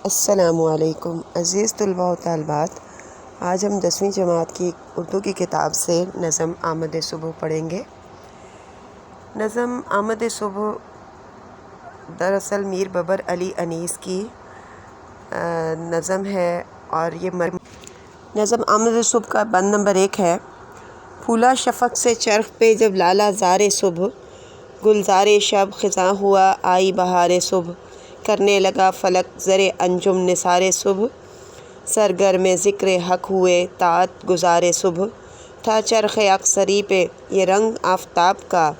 السلام علیکم عزیز طلباء و طالبات، آج ہم 10ویں جماعت کی اردو کی کتاب سے نظم آمد صبح پڑھیں گے۔ نظم آمد صبح دراصل میر ببر علی انیس کی نظم ہے اور یہ نظم آمد صبح کا بند نمبر 1 ہے۔ پھولا شفق سے چرخ پہ جب لالا زار صبح، گلزار شب خزاں ہوا آئی بہار صبح، کرنے لگا فلک زر انجم نثار صبح، سرگرم ذکر حق ہوئے طاعت گزار صبح، تھا چرخ اقصری پہ یہ رنگ آفتاب کا،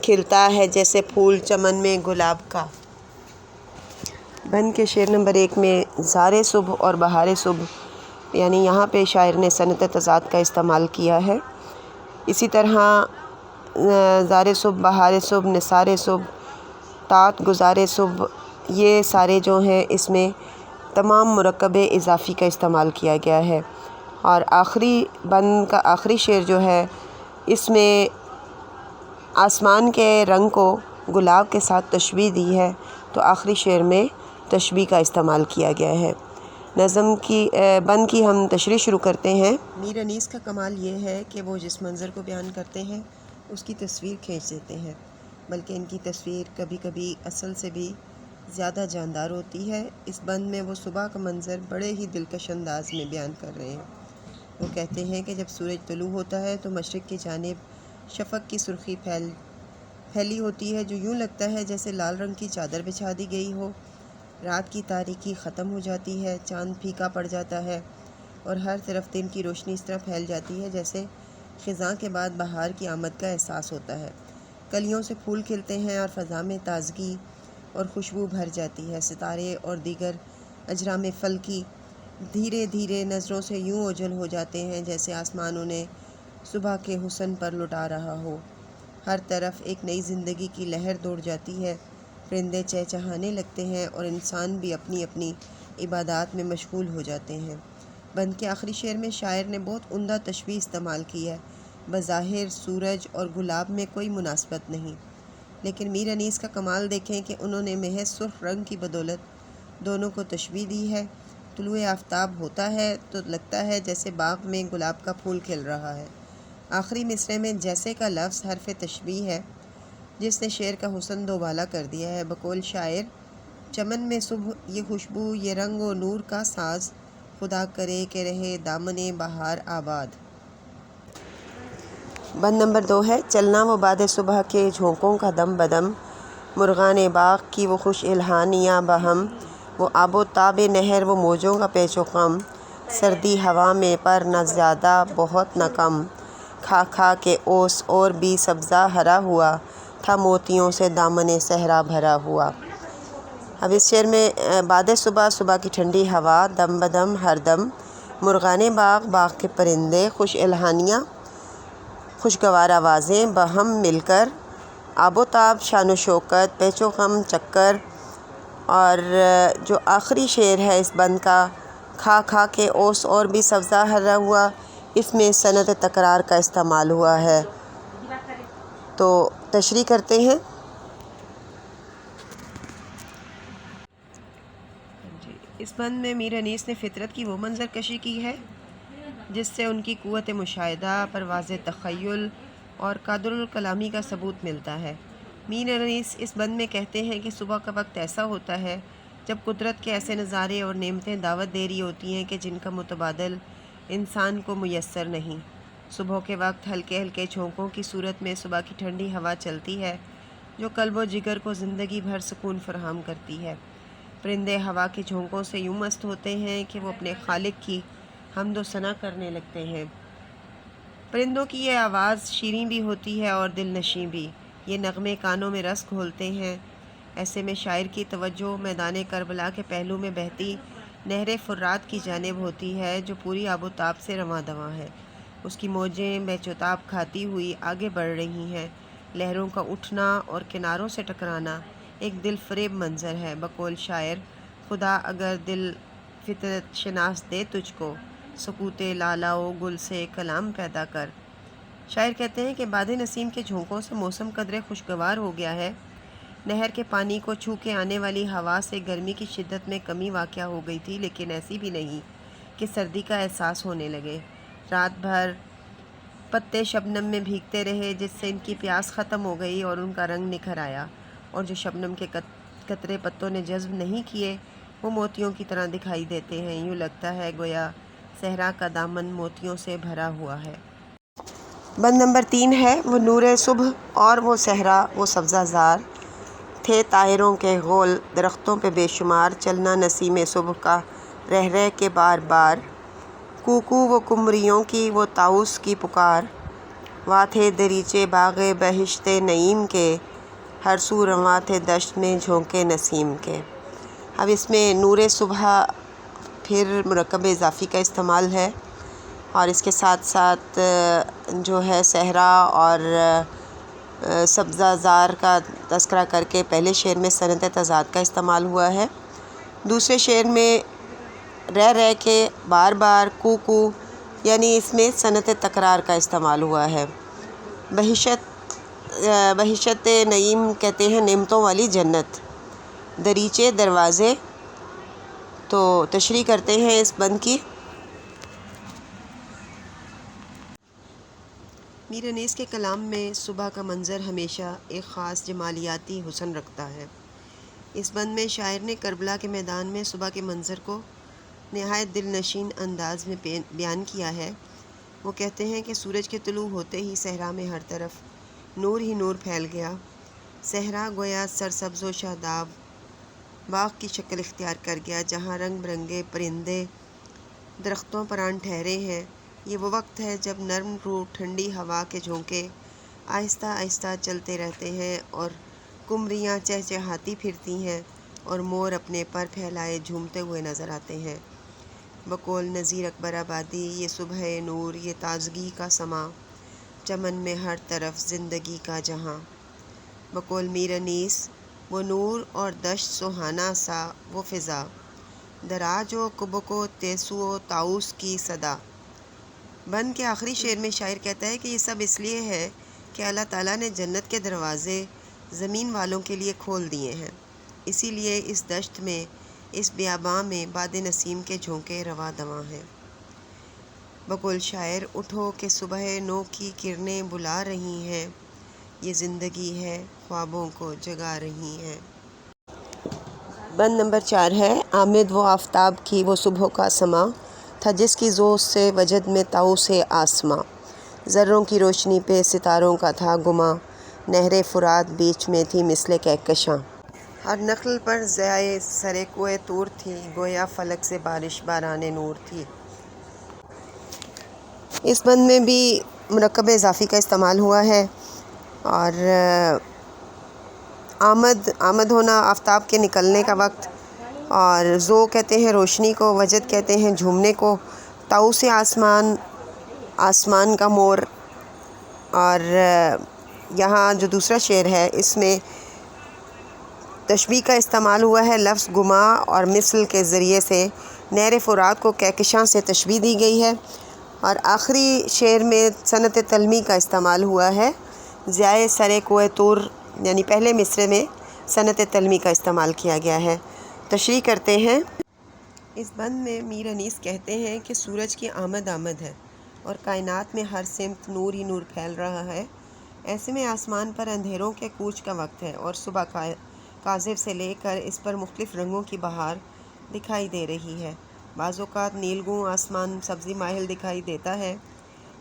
کھلتا ہے جیسے پھول چمن میں گلاب کا۔ بند کے شعر نمبر 1 میں زار صبح اور بہار صبح، یعنی یہاں پہ شاعر نے صنعت تضاد کا استعمال کیا ہے۔ اسی طرح زار صبح، بہار صبح، نثار صبح، طاعت گزار صبح، یہ سارے جو ہیں اس میں تمام مرکب اضافی کا استعمال کیا گیا ہے۔ اور آخری بند کا آخری شعر جو ہے اس میں آسمان کے رنگ کو گلاب کے ساتھ تشبیہ دی ہے، تو آخری شعر میں تشبیہ کا استعمال کیا گیا ہے۔ نظم کی بند کی ہم تشریح شروع کرتے ہیں۔ میر انیس کا کمال یہ ہے کہ وہ جس منظر کو بیان کرتے ہیں اس کی تصویر کھینچ دیتے ہیں، بلکہ ان کی تصویر کبھی کبھی اصل سے بھی زیادہ جاندار ہوتی ہے۔ اس بند میں وہ صبح کا منظر بڑے ہی دلکش انداز میں بیان کر رہے ہیں۔ وہ کہتے ہیں کہ جب سورج طلوع ہوتا ہے تو مشرق کی جانب شفق کی سرخی پھیلی ہوتی ہے، جو یوں لگتا ہے جیسے لال رنگ کی چادر بچھا دی گئی ہو۔ رات کی تاریکی ختم ہو جاتی ہے، چاند پھیکا پڑ جاتا ہے اور ہر طرف دن کی روشنی اس طرح پھیل جاتی ہے جیسے خزاں کے بعد بہار کی آمد کا احساس ہوتا ہے۔ کلیوں سے پھول کھلتے ہیں اور فضا میں تازگی اور خوشبو بھر جاتی ہے۔ ستارے اور دیگر اجرام فلکی دھیرے دھیرے نظروں سے یوں اوجھل ہو جاتے ہیں جیسے آسمان انہیں صبح کے حسن پر لٹا رہا ہو۔ ہر طرف ایک نئی زندگی کی لہر دوڑ جاتی ہے، پرندے چہچہانے لگتے ہیں اور انسان بھی اپنی اپنی عبادات میں مشغول ہو جاتے ہیں۔ بند کے آخری شعر میں شاعر نے بہت عمدہ تشبیہ استعمال کی ہے۔ بظاہر سورج اور گلاب میں کوئی مناسبت نہیں، لیکن میر انیس کا کمال دیکھیں کہ انہوں نے محض سرخ رنگ کی بدولت دونوں کو تشبیہ دی ہے۔ طلوع آفتاب ہوتا ہے تو لگتا ہے جیسے باغ میں گلاب کا پھول کھل رہا ہے۔ آخری مصرعے میں جیسے کا لفظ حرف تشبیہ ہے جس نے شعر کا حسن دوبالا کر دیا ہے۔ بقول شاعر، چمن میں صبح یہ خوشبو، یہ رنگ و نور کا ساز، خدا کرے کہ رہے دامن بہار آباد۔ بند نمبر 2 ہے۔ چلنا وہ باد صبح کے جھونکوں کا دم بدم، مرغان باغ کی وہ خوش الحانیاں بہم، وہ آب و تاب نہر وہ موجوں کا پیچ و خم، سردی ہوا میں پر نہ زیادہ بہت نہ کم، کھا کھا کے اوس اور بھی سبزہ ہرا ہوا، تھا موتیوں سے دامن صحرا بھرا ہوا۔ اب اس شعر میں باد صبح، صبح کی ٹھنڈی ہوا، دم بدم ہر دم، مرغان باغ، باغ کے پرندے، خوش الحانیاں خوشگوار آوازیں، بہم مل کر، آب و تاب شان و شوکت، پیچ و خم چکر، اور جو آخری شعر ہے اس بند کا، کھا کھا کے اوس اور بھی سبزہ ہرا ہوا، اس میں صنعت تکرار کا استعمال ہوا ہے۔ تو تشریح کرتے ہیں۔ اس بند میں میر انیس نے فطرت کی وہ منظر کشی کی ہے جس سے ان کی قوت مشاہدہ، پرواز تخیل اور قادر الکلامی کا ثبوت ملتا ہے۔ میر انیس اس بند میں کہتے ہیں کہ صبح کا وقت ایسا ہوتا ہے جب قدرت کے ایسے نظارے اور نعمتیں دعوت دے رہی ہوتی ہیں کہ جن کا متبادل انسان کو میسر نہیں۔ صبح کے وقت ہلکے ہلکے جھونکوں کی صورت میں صبح کی ٹھنڈی ہوا چلتی ہے جو قلب و جگر کو زندگی بھر سکون فراہم کرتی ہے۔ پرندے ہوا کے جھونکوں سے یوں مست ہوتے ہیں کہ وہ اپنے خالق کی حمد و ثنا کرنے لگتے ہیں۔ پرندوں کی یہ آواز شیریں بھی ہوتی ہے اور دل نشیں بھی، یہ نغمے کانوں میں رس گھولتے ہیں۔ ایسے میں شاعر کی توجہ میدان کربلا کے پہلو میں بہتی نہر فرات کی جانب ہوتی ہے جو پوری آب و تاب سے رواں دواں ہے۔ اس کی موجیں بیچ و تاب کھاتی ہوئی آگے بڑھ رہی ہیں۔ لہروں کا اٹھنا اور کناروں سے ٹکرانا ایک دل فریب منظر ہے۔ بقول شاعر، خدا اگر دل فطرت شناس دے تجھ کو، سکوت لالا و گل سے کلام پیدا کر۔ شاعر کہتے ہیں کہ باد نسیم کے جھونکوں سے موسم قدرے خوشگوار ہو گیا ہے۔ نہر کے پانی کو چھو کے آنے والی ہوا سے گرمی کی شدت میں کمی واقع ہو گئی تھی، لیکن ایسی بھی نہیں کہ سردی کا احساس ہونے لگے۔ رات بھر پتے شبنم میں بھیگتے رہے، جس سے ان کی پیاس ختم ہو گئی اور ان کا رنگ نکھر آیا، اور جو شبنم کے قطرے پتوں نے جذب نہیں کیے وہ موتیوں کی طرح دکھائی دیتے ہیں۔ یوں لگتا ہے گویا صحرا کا دامن موتیوں سے بھرا ہوا ہے۔ بند نمبر 3 ہے وہ نور صبح اور وہ صحرا، وہ سبزہ زار تھے طائروں کے غول، درختوں پہ بے شمار، چلنا نسیم صبح کا رہ رہ کے بار بار، کوکو وہ قمریوں کی، وہ طاؤس کی پکار، وا تھے دریچے باغ بہشت نعیم کے، ہر سو رواں تھے دشت میں جھونکے نسیم کے۔ اب اس میں نور صبح پھر مرکب اضافی کا استعمال ہے، اور اس کے ساتھ ساتھ جو ہے صحرا اور سبزہ زار کا تذکرہ کر کے پہلے شعر میں صنعت تضاد کا استعمال ہوا ہے۔ دوسرے شعر میں رہ رہ کے بار بار، کوکو، یعنی اس میں صنعت تکرار کا استعمال ہوا ہے۔ بہشت نعیم کہتے ہیں نعمتوں والی جنت، دریچے دروازے، تو تشریح کرتے ہیں اس بند کی۔ میر انیس کے کلام میں صبح کا منظر ہمیشہ ایک خاص جمالیاتی حسن رکھتا ہے۔ اس بند میں شاعر نے کربلا کے میدان میں صبح کے منظر کو نہایت دل نشین انداز میں بیان کیا ہے۔ وہ کہتے ہیں کہ سورج کے طلوع ہوتے ہی صحرا میں ہر طرف نور ہی نور پھیل گیا۔ صحرا گویا سرسبز و شاداب باغ کی شکل اختیار کر گیا، جہاں رنگ برنگے پرندے درختوں پر آن ٹھہرے ہیں۔ یہ وہ وقت ہے جب نرم روح ٹھنڈی ہوا کے جھونکے آہستہ آہستہ چلتے رہتے ہیں، اور قمریاں چہچہاتی پھرتی ہیں، اور مور اپنے پر پھیلائے جھومتے ہوئے نظر آتے ہیں۔ بقول نذیر اکبر آبادی، یہ صبح نور، یہ تازگی کا سماں، چمن میں ہر طرف زندگی کا جہاں۔ بقول میر انیس، وہ نور اور دشت سہانا سا وہ فضا، دراج و کبک و تیسو و طاؤس کی صدا۔ بند کے آخری شعر میں شاعر کہتا ہے کہ یہ سب اس لیے ہے کہ اللہ تعالیٰ نے جنت کے دروازے زمین والوں کے لیے کھول دیے ہیں، اسی لیے اس دشت میں، اس بیاباں میں باد نسیم کے جھونکے رواں دواں ہیں۔ بقول شاعر، اٹھو کہ صبح نو کی کرنیں بلا رہی ہیں، یہ زندگی ہے خوابوں کو جگا رہی ہیں۔ بند نمبر 4 ہے آمد، وہ آفتاب کی وہ صبح کا سماں تھا، جس کی ذو سے وجد میں طاؤس آسماں، ذروں کی روشنی پہ ستاروں کا تھا گماں، نہر فرات بیچ میں تھی مثل کہکشاں، ہر نخل پر ضیائے سر کوہ طور تھی، گویا فلک سے بارش باران نور تھی۔ اس بند میں بھی مرکب اضافی کا استعمال ہوا ہے، اور آمد ہونا آفتاب کے نکلنے کا وقت، اور ذو کہتے ہیں روشنی کو، وجد کہتے ہیں جھومنے کو، طاؤس آسمان کا مور۔ اور یہاں جو دوسرا شعر ہے اس میں تشبیہ کا استعمال ہوا ہے، لفظ گما اور مثل کے ذریعے سے نہر فرات کو کہکشاں سے تشبیہ دی گئی ہے، اور آخری شعر میں صنعت تلمی کا استعمال ہوا ہے، ضیائے سر کوہ طور، یعنی پہلے مصرعے میں صنعت تلمی کا استعمال کیا گیا ہے۔ تشریح کرتے ہیں۔ اس بند میں میر انیس کہتے ہیں کہ سورج کی آمد ہے، اور کائنات میں ہر سمت نور ہی نور پھیل رہا ہے۔ ایسے میں آسمان پر اندھیروں کے کوچ کا وقت ہے، اور صبح کاذب سے لے کر اس پر مختلف رنگوں کی بہار دکھائی دے رہی ہے۔ بعض اوقات نیلگوں آسمان سبزی مائل دکھائی دیتا ہے۔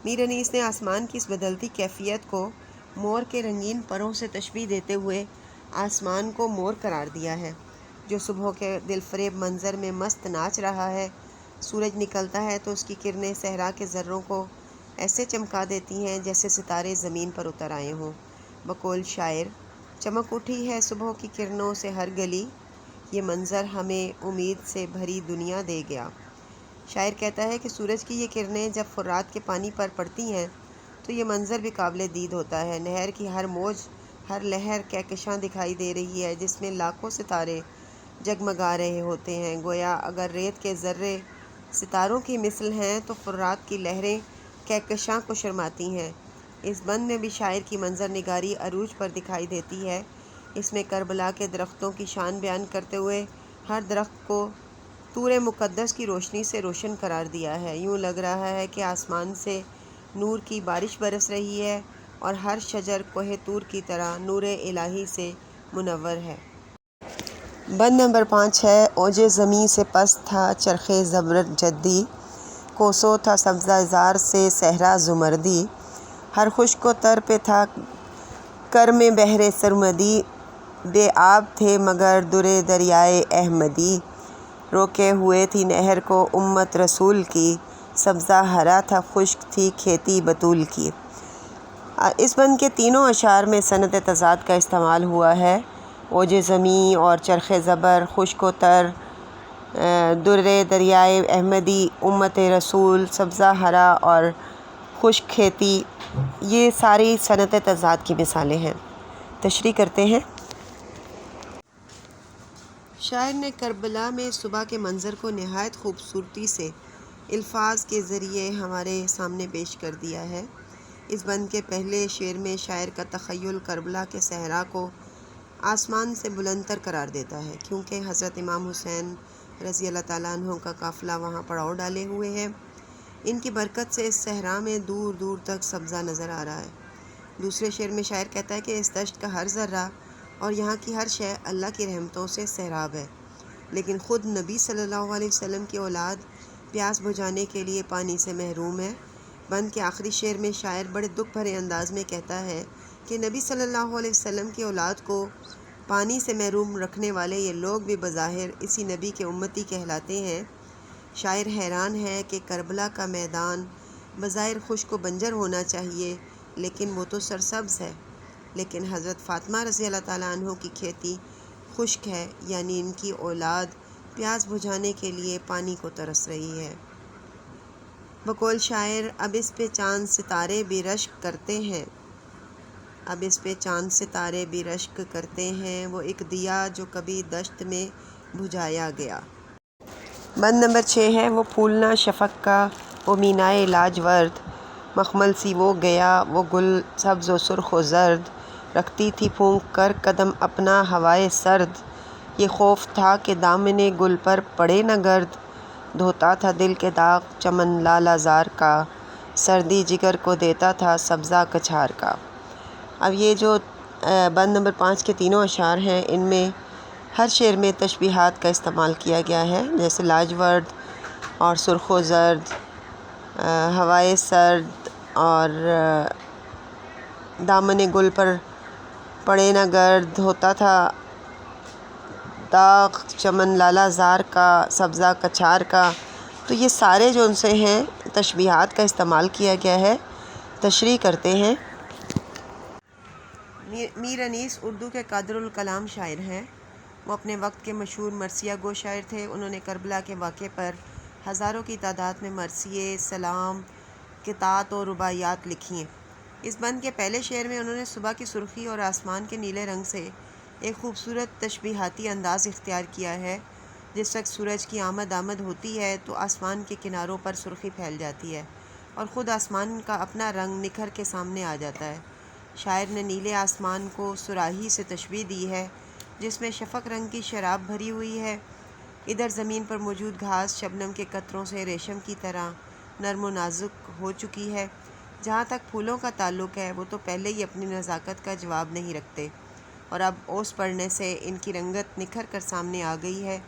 میر انیس نے آسمان کی اس بدلتی کیفیت کو مور کے رنگین پروں سے تشبیہ دیتے ہوئے آسمان کو مور قرار دیا ہے، جو صبح کے دلفریب منظر میں مست ناچ رہا ہے۔ سورج نکلتا ہے تو اس کی کرنیں صحرا کے ذروں کو ایسے چمکا دیتی ہیں جیسے ستارے زمین پر اتر آئے ہوں۔ بقول شاعر، چمک اٹھی ہے صبح کی کرنوں سے ہر گلی، یہ منظر ہمیں امید سے بھری دنیا دے گیا۔ شاعر کہتا ہے کہ سورج کی یہ کرنیں جب فرات کے پانی پر پڑتی ہیں تو یہ منظر بھی قابل دید ہوتا ہے۔ نہر کی ہر موج، ہر لہر کہکشاں دکھائی دے رہی ہے، جس میں لاکھوں ستارے جگمگا رہے ہوتے ہیں، گویا اگر ریت کے ذرے ستاروں کی مثل ہیں تو فرات کی لہریں کہکشاں کو شرماتی ہیں۔ اس بند میں بھی شاعر کی منظر نگاری عروج پر دکھائی دیتی ہے اس میں کربلا کے درختوں کی شان بیان کرتے ہوئے ہر درخت کو طور مقدس کی روشنی سے روشن قرار دیا ہے۔ یوں لگ رہا ہے کہ آسمان سے نور کی بارش برس رہی ہے اور ہر شجر کوہ طور کی طرح نور الہی سے منور ہے۔ بند نمبر 5 ہے اوج زمیں سے پست تھا چرخ زبرد جدی، کوسوں تھا سبزہ زار سے صحرا زمردی، ہر خشک و تر پہ تھا کرم بحر سرمدی، بے آب تھے مگر در دریائے احمدی، روکے ہوئے تھی نہر کو امت رسول کی، سبزہ ہرا تھا خشک تھی کھیتی بطول کی۔ اس بند کے تینوں اشعار میں صنعت تضاد کا استعمال ہوا ہے۔ اوج زمیں اور چرخ زبر، خشک و تر، در دریائے احمدی، امت رسول، سبزہ ہرا اور خشک کھیتی، یہ ساری صنعت تضاد کی مثالیں ہیں۔ تشریح کرتے ہیں۔ شاعر نے کربلا میں صبح کے منظر کو نہایت خوبصورتی سے الفاظ کے ذریعے ہمارے سامنے پیش کر دیا ہے۔ اس بند کے پہلے شعر میں شاعر کا تخیل کربلا کے صحرا کو آسمان سے بلند تر قرار دیتا ہے، کیونکہ حضرت امام حسین رضی اللہ تعالیٰ عنہ کا قافلہ وہاں پڑاؤ ڈالے ہوئے ہے۔ ان کی برکت سے اس صحرا میں دور دور تک سبزہ نظر آ رہا ہے۔ دوسرے شعر میں شاعر کہتا ہے کہ اس دشت کا ہر ذرہ اور یہاں کی ہر شے اللہ کی رحمتوں سے سیراب ہے، لیکن خود نبی صلی اللہ علیہ وسلم کی اولاد پیاس بجھانے کے لیے پانی سے محروم ہے۔ بند کے آخری شعر میں شاعر بڑے دکھ بھرے انداز میں کہتا ہے کہ نبی صلی اللہ علیہ وسلم کی اولاد کو پانی سے محروم رکھنے والے یہ لوگ بھی بظاہر اسی نبی کے امتی کہلاتے ہیں۔ شاعر حیران ہے کہ کربلا کا میدان بظاہر خشک و بنجر ہونا چاہیے، لیکن وہ تو سرسبز ہے، لیکن حضرت فاطمہ رضی اللہ تعالیٰ عنہ کی کھیتی خشک ہے، یعنی ان کی اولاد پیاس بجھانے کے لیے پانی کو ترس رہی ہے۔ بقول شاعر اب اس پہ چاند ستارے بھی رشک کرتے ہیں، اب اس پہ چاند ستارے بھی رشک کرتے ہیں، وہ ایک دیا جو کبھی دشت میں بجھایا گیا۔ بند نمبر 6 ہے وہ پھولنا شفق کا وہ مینائے لاجورد، مخمل سی وہ گیا وہ گل سبز و سرخ و زرد، رکھتی تھی پھونک کر قدم اپنا ہوائے سرد، یہ خوف تھا کہ دامن گل پر پڑے نہ گرد، دھوتا تھا دل کے داغ چمن لالا زار کا، سردی جگر کو دیتا تھا سبزہ کچھار کا۔ اب یہ جو بند نمبر 5 کے تینوں اشعار ہیں، ان میں ہر شعر میں تشبیہات کا استعمال کیا گیا ہے، جیسے لاجورد اور سرخ و زرد، ہوائے سرد اور دامن گل پر پڑے نہ گرد، ہوتا تھا داغ چمن لالا زار کا، سبزہ کچھار کا۔ تو یہ سارے جو ان سے ہیں تشبیہات کا استعمال کیا گیا ہے۔ تشریح کرتے ہیں۔ میر انیس اردو کے قادر الکلام شاعر ہیں۔ وہ اپنے وقت کے مشہور مرثیہ گو شاعر تھے۔ انہوں نے کربلا کے واقعے پر ہزاروں کی تعداد میں مرثیے، سلام، قطعات اور رباعیات لکھی ہیں۔ اس بند کے پہلے شعر میں انہوں نے صبح کی سرخی اور آسمان کے نیلے رنگ سے ایک خوبصورت تشبیہاتی انداز اختیار کیا ہے۔ جس وقت سورج کی آمد ہوتی ہے تو آسمان کے کناروں پر سرخی پھیل جاتی ہے اور خود آسمان کا اپنا رنگ نکھر کے سامنے آ جاتا ہے۔ شاعر نے نیلے آسمان کو صراحی سے تشبیہ دی ہے، جس میں شفق رنگ کی شراب بھری ہوئی ہے۔ ادھر زمین پر موجود گھاس شبنم کے قطروں سے ریشم کی طرح نرم و نازک ہو چکی ہے۔ جہاں تک پھولوں کا تعلق ہے، وہ تو پہلے ہی اپنی نزاکت کا جواب نہیں رکھتے، اور اب اوس پڑنے سے ان کی رنگت نکھر کر سامنے آ گئی ہے۔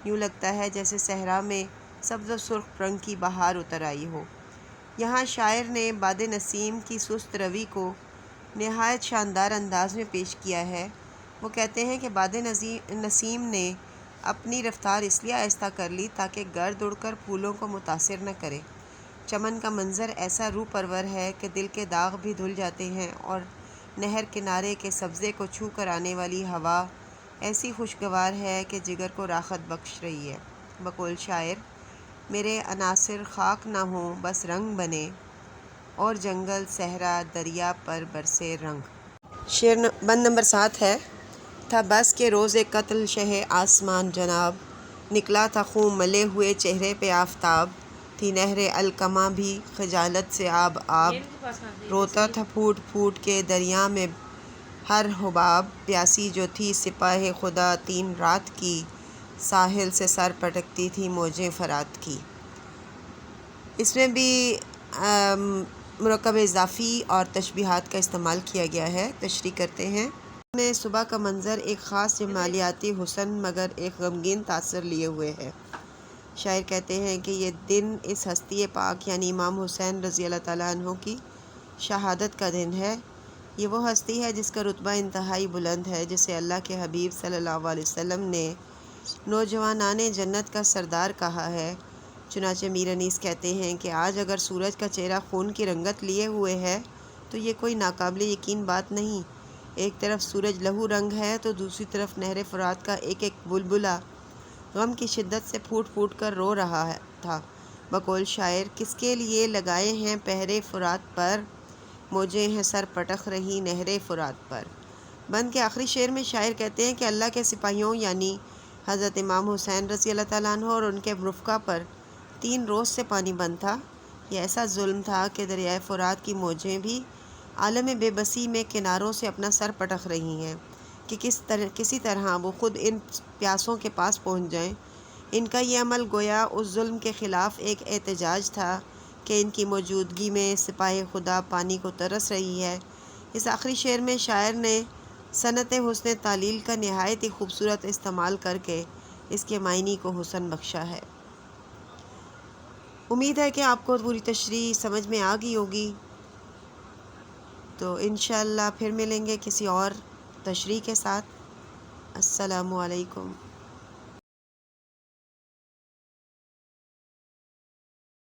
یوں لگتا ہے جیسے صحرا میں سبز و سرخ رنگ کی بہار اتر آئی ہو۔ یہاں شاعر نے باد نسیم کی سست روی کو نہایت شاندار انداز میں پیش کیا ہے۔ وہ کہتے ہیں کہ باد نسیم نے اپنی رفتار اس لیے آہستہ کر لی تاکہ گرد اڑ کر پھولوں کو متاثر نہ کرے۔ چمن کا منظر ایسا روح پرور ہے کہ دل کے داغ بھی دھل جاتے ہیں، اور نہر کنارے کے سبزے کو چھو کر آنے والی ہوا ایسی خوشگوار ہے کہ جگر کو راحت بخش رہی ہے۔ بقول شاعر میرے عناصر خاک نہ ہوں بس رنگ بنے، اور جنگل صحرا دریا پر برسے رنگ۔ بند نمبر 7 ہے تھا بس کے روز قتل شہ آسمان جناب، نکلا تھا خون ملے ہوئے چہرے پہ آفتاب، تھی نہر الکماں بھی خجالت سے آب، روتا تھا پھوٹ پھوٹ کے دریا میں ہر حباب پیاسی جو تھی سپاہ خدا 3 رات کی، ساحل سے سر پٹکتی تھی موجیں فرات کی۔ اس میں بھی مرکب اضافی اور تشبیہات کا استعمال کیا گیا ہے۔ تشریح کرتے ہیں میں صبح کا منظر ایک خاص جمالیاتی حسن مگر ایک غمگین تاثر لیے ہوئے ہے۔ شاعر کہتے ہیں کہ یہ دن اس ہستی پاک یعنی امام حسین رضی اللہ تعالیٰ عنہ کی شہادت کا دن ہے۔ یہ وہ ہستی ہے جس کا رتبہ انتہائی بلند ہے، جسے اللہ کے حبیب صلی اللہ علیہ وسلم نے نوجوانان جنت کا سردار کہا ہے۔ چنانچہ میر انیس کہتے ہیں کہ آج اگر سورج کا چہرہ خون کی رنگت لیے ہوئے ہے تو یہ کوئی ناقابل یقین بات نہیں۔ ایک طرف سورج لہو رنگ ہے تو دوسری طرف نہر فرات کا ایک ایک بلبلہ غم کی شدت سے پھوٹ پھوٹ کر رو رہا تھا۔ بقول شاعر کس کے لیے لگائے ہیں پہرے فرات پر، موجیں ہیں سر پٹک رہی نہر فرات پر۔ بند کے آخری شعر میں شاعر کہتے ہیں کہ اللہ کے سپاہیوں یعنی حضرت امام حسین رضی اللہ تعالیٰ عنہ اور ان کے رفقا پر 3 روز سے پانی بند تھا۔ یہ ایسا ظلم تھا کہ دریائے فرات کی موجیں بھی عالم بے بسی میں کناروں سے اپنا سر پٹک رہی ہیں کہ کسی طرح وہ خود ان پیاسوں کے پاس پہنچ جائیں۔ ان کا یہ عمل گویا اس ظلم کے خلاف ایک احتجاج تھا کہ ان کی موجودگی میں سپاہ خدا پانی کو ترس رہی ہے۔ اس آخری شعر میں شاعر نے صنعت حسن تعلیل کا نہایت ہی خوبصورت استعمال کر کے اس کے معنی کو حسن بخشا ہے۔ امید ہے کہ آپ کو پوری تشریح سمجھ میں آ گئی ہوگی، تو انشاءاللہ پھر ملیں گے کسی اور تشریح کے ساتھ۔ السلام علیکم۔